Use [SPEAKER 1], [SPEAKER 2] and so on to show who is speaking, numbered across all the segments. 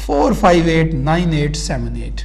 [SPEAKER 1] 4589878।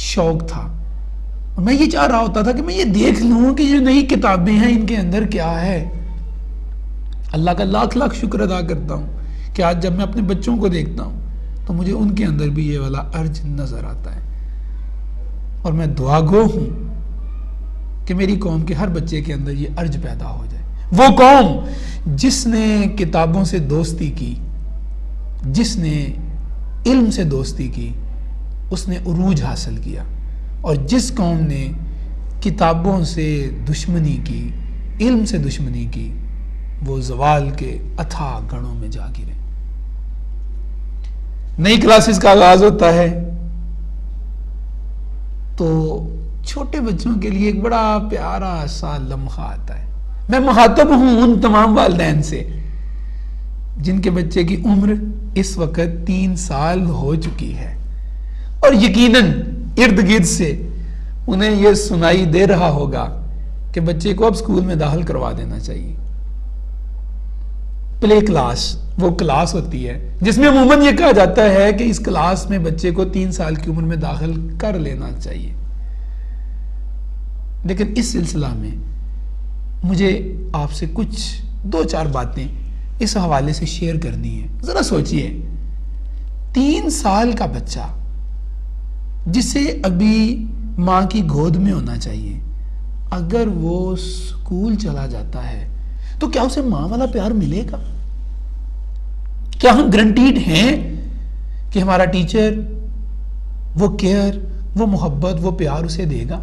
[SPEAKER 1] شوق تھا، اور میں یہ چاہ رہا ہوتا تھا کہ میں یہ دیکھ لوں کہ یہ نئی کتابیں ہیں ان کے اندر کیا ہے۔ اللہ کا لاکھ لاکھ شکر ادا کرتا ہوں کہ آج جب میں اپنے بچوں کو دیکھتا ہوں تو مجھے ان کے اندر بھی یہ والا ارج نظر آتا ہے، اور میں دعا گو ہوں کہ میری قوم کے ہر بچے کے اندر یہ ارج پیدا ہو جائے۔ وہ قوم جس نے کتابوں سے دوستی کی، جس نے علم سے دوستی کی، اس نے عروج حاصل کیا، اور جس قوم نے کتابوں سے دشمنی کی، علم سے دشمنی کی، وہ زوال کے اتھاہ گڑھوں میں جا گرے۔ نئی کلاسز کا آغاز ہوتا ہے تو چھوٹے بچوں کے لیے ایک بڑا پیارا سا لمحہ آتا ہے۔ میں مخاطب ہوں ان تمام والدین سے جن کے بچے کی عمر اس وقت 3 سال ہو چکی ہے، اور یقیناً ارد گرد سے انہیں یہ سنائی دے رہا ہوگا کہ بچے کو اب اسکول میں داخل کروا دینا چاہیے۔ پلے کلاس وہ کلاس ہوتی ہے جس میں عموماً یہ کہا جاتا ہے کہ اس کلاس میں بچے کو 3 سال کی عمر میں داخل کر لینا چاہیے، لیکن اس سلسلہ میں مجھے آپ سے کچھ 2-4 باتیں اس حوالے سے شیئر کرنی ہے۔ ذرا سوچئے، 3 سال کا بچہ جسے ابھی ماں کی گود میں ہونا چاہیے، اگر وہ اسکول چلا جاتا ہے تو کیا اسے ماں والا پیار ملے گا؟ کیا ہم گارنٹیڈ ہیں کہ ہمارا ٹیچر وہ کیئر، وہ محبت، وہ پیار اسے دے گا؟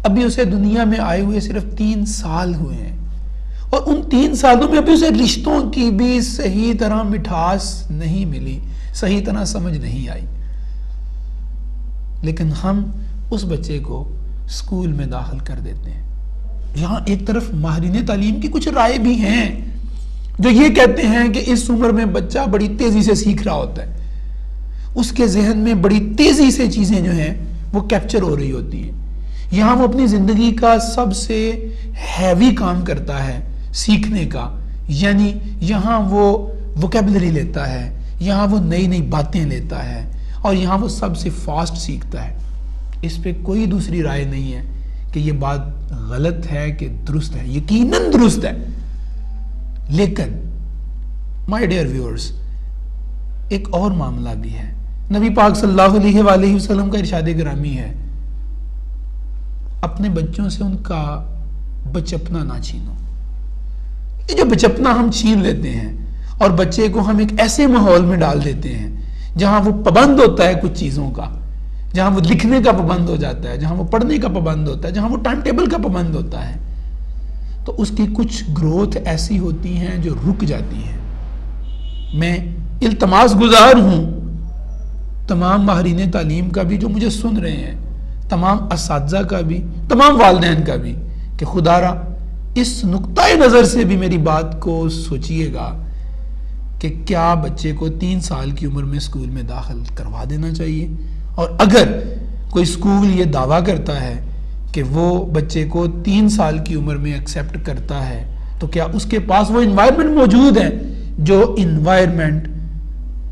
[SPEAKER 1] ابھی اسے دنیا میں آئے ہوئے صرف 3 سال ہوئے ہیں، اور ان 3 سالوں میں ابھی اسے رشتوں کی بھی صحیح طرح مٹھاس نہیں ملی، صحیح طرح سمجھ نہیں آئی، لیکن ہم اس بچے کو اسکول میں داخل کر دیتے ہیں۔ یہاں ایک طرف ماہرین تعلیم کی کچھ رائے بھی ہیں جو یہ کہتے ہیں کہ اس عمر میں بچہ بڑی تیزی سے سیکھ رہا ہوتا ہے، اس کے ذہن میں بڑی تیزی سے چیزیں جو ہیں وہ کیپچر ہو رہی ہوتی ہیں، یہاں وہ اپنی زندگی کا سب سے ہیوی کام کرتا ہے سیکھنے کا، یعنی یہاں وہ ووکیبلری لیتا ہے، یہاں وہ نئی نئی باتیں لیتا ہے، اور یہاں وہ سب سے فاسٹ سیکھتا ہے۔ اس پہ کوئی دوسری رائے نہیں ہے کہ یہ بات غلط ہے کہ درست ہے، یقیناً درست ہے، لیکن مائی ڈیئر ویورز، ایک اور معاملہ بھی ہے۔ نبی پاک صلی اللہ علیہ وآلہ وسلم کا ارشاد گرامی ہے، اپنے بچوں سے ان کا بچپنا نہ چھینو۔ یہ جو بچپنا ہم چھین لیتے ہیں اور بچے کو ہم ایک ایسے ماحول میں ڈال دیتے ہیں جہاں وہ پابند ہوتا ہے کچھ چیزوں کا، جہاں وہ لکھنے کا پابند ہو جاتا ہے، جہاں وہ پڑھنے کا پابند ہوتا ہے، جہاں وہ ٹائم ٹیبل کا پابند ہوتا ہے، تو اس کی کچھ گروتھ ایسی ہوتی ہیں جو رک جاتی ہیں۔ میں التماس گزار ہوں تمام ماہرین تعلیم کا بھی جو مجھے سن رہے ہیں، تمام اساتذہ کا بھی، تمام والدین کا بھی، کہ خدا را اس نقطۂ نظر سے بھی میری بات کو سوچئے گا کہ کیا بچے کو 3 سال کی عمر میں اسکول میں داخل کروا دینا چاہیے، اور اگر کوئی اسکول یہ دعویٰ کرتا ہے کہ وہ بچے کو 3 سال کی عمر میں ایکسیپٹ کرتا ہے، تو کیا اس کے پاس وہ انوائرمنٹ موجود ہے جو انوائرمنٹ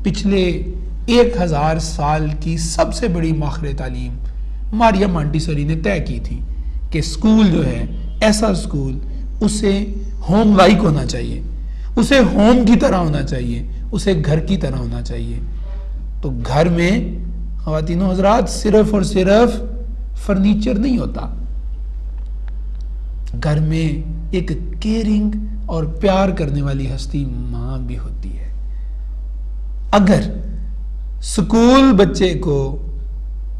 [SPEAKER 1] پچھلے 1000 سال کی سب سے بڑی ماخر تعلیم ماریا مانٹیسوری نے طے کی تھی کہ اسکول جو ہے ایسا اسکول اسے ہوم لائک ہونا چاہیے، اسے ہوم کی طرح ہونا چاہیے، اسے گھر کی طرح ہونا چاہیے۔ تو گھر میں خواتین و حضرات صرف اور صرف فرنیچر نہیں ہوتا، گھر میں ایک کیئرنگ اور پیار کرنے والی ہستی ماں بھی ہوتی ہے۔ اگر سکول بچے کو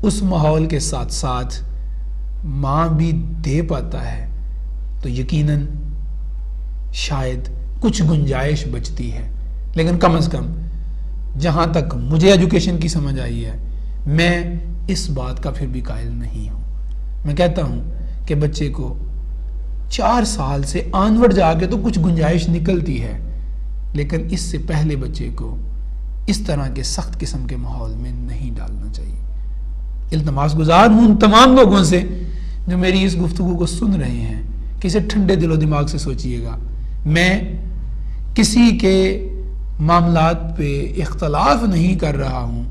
[SPEAKER 1] اس ماحول کے ساتھ ساتھ ماں بھی دے پاتا ہے تو یقیناً شاید کچھ گنجائش بچتی ہے، لیکن کم از کم جہاں تک مجھے ایجوکیشن کی سمجھ آئی ہے، میں اس بات کا پھر بھی قائل نہیں ہوں۔ میں کہتا ہوں کہ بچے کو 4 سال سے آنورڈ جا کے تو کچھ گنجائش نکلتی ہے، لیکن اس سے پہلے بچے کو اس طرح کے سخت قسم کے ماحول میں نہیں ڈالنا چاہیے۔ التماس گزار ہوں ان تمام لوگوں سے جو میری اس گفتگو کو سن رہے ہیں کہ اسے ٹھنڈے دل و دماغ سے سوچئے گا۔ میں کسی کے معاملات پہ اختلاف نہیں کر رہا ہوں،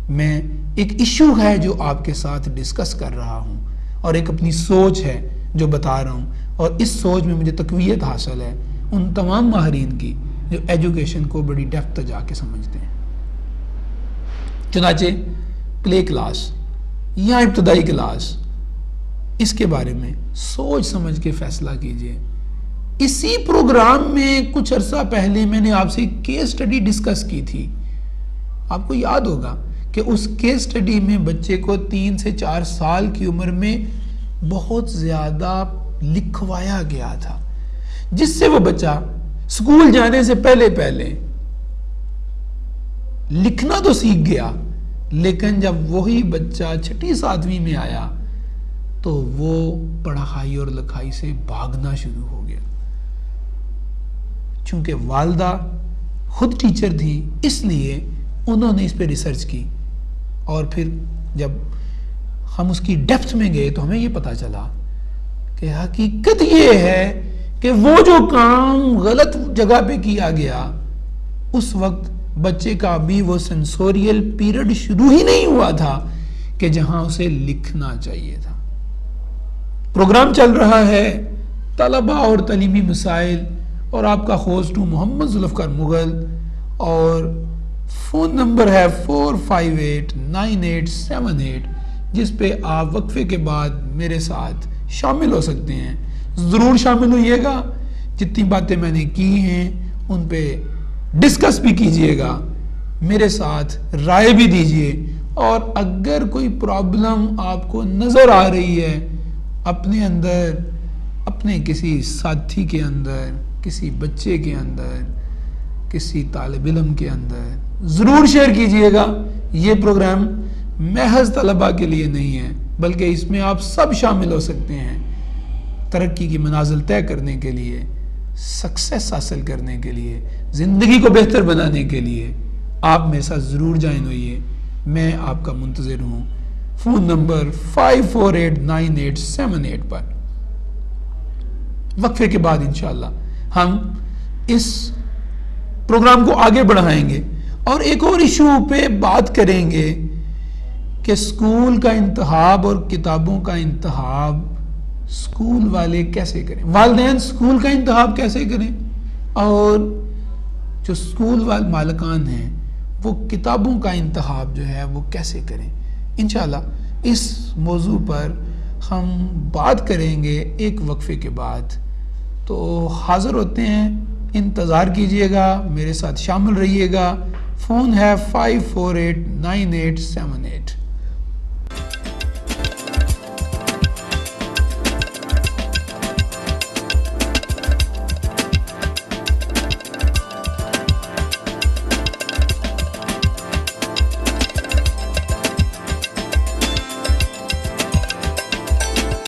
[SPEAKER 1] میں ایک ایشو ہے جو آپ کے ساتھ ڈسکس کر رہا ہوں، اور ایک اپنی سوچ ہے جو بتا رہا ہوں، اور اس سوچ میں مجھے تقویت حاصل ہے ان تمام ماہرین کی جو ایجوکیشن کو بڑی ڈیپتھ تک جا کے سمجھتے ہیں۔ چنانچہ پلے کلاس یا ابتدائی کلاس، اس کے بارے میں سوچ سمجھ کے فیصلہ کیجئے۔ اسی پروگرام میں کچھ عرصہ پہلے میں نے آپ سے ایک کیس سٹڈی ڈسکس کی تھی، آپ کو یاد ہوگا کہ اس کیس سٹڈی میں بچے کو 3 سے 4 سال کی عمر میں بہت زیادہ لکھوایا گیا تھا، جس سے وہ بچہ اسکول جانے سے پہلے لکھنا تو سیکھ گیا، لیکن جب وہی بچہ 6 7ویں میں آیا تو وہ پڑھائی اور لکھائی سے بھاگنا شروع ہو گیا۔ چونکہ والدہ خود ٹیچر تھی، اس لیے انہوں نے اس پہ ریسرچ کی، اور پھر جب ہم اس کی ڈیپتھ میں گئے تو ہمیں یہ پتا چلا کہ حقیقت یہ ہے کہ وہ جو کام غلط جگہ پہ کیا گیا، اس وقت بچے کا بھی وہ سینسوریل پیریڈ شروع ہی نہیں ہوا تھا کہ جہاں اسے لکھنا چاہیے تھا۔ پروگرام چل رہا ہے طلبہ اور تعلیمی مسائل، اور آپ کا ہوسٹ ہوں محمد ذوالفقار مغل، اور فون نمبر ہے 4589878، جس پہ آپ وقفے کے بعد میرے ساتھ شامل ہو سکتے ہیں۔ ضرور شامل ہوئیے گا، جتنی باتیں میں نے کی ہیں ان پہ ڈسکس بھی کیجئے گا، میرے ساتھ رائے بھی دیجئے، اور اگر کوئی پرابلم آپ کو نظر آ رہی ہے اپنے اندر، اپنے کسی ساتھی کے اندر، کسی بچے کے اندر، کسی طالب علم کے اندر، ضرور شیئر کیجئے گا۔ یہ پروگرام محض طلبہ کے لیے نہیں ہے، بلکہ اس میں آپ سب شامل ہو سکتے ہیں۔ ترقی کی منازل طے کرنے کے لیے، سکسیس حاصل کرنے کے لیے، زندگی کو بہتر بنانے کے لیے آپ میرے ساتھ ضرور جوائن ہوئیے۔ میں آپ کا منتظر ہوں۔ فون نمبر 5489878 پر۔ وقفے کے بعد انشاءاللہ ہم اس پروگرام کو آگے بڑھائیں گے اور ایک اور ایشو پہ بات کریں گے کہ اسکول کا انتخاب اور کتابوں کا انتخاب اسکول والے کیسے کریں، والدین اسکول کا انتخاب کیسے کریں، اور جو اسکول والے مالکان ہیں وہ کتابوں کا انتخاب جو ہے وہ کیسے کریں۔ انشاءاللہ اس موضوع پر ہم بات کریں گے ایک وقفے کے بعد۔ تو حاضر ہوتے ہیں، انتظار کیجئے گا، میرے ساتھ شامل رہیے گا۔ فون ہے 5489878۔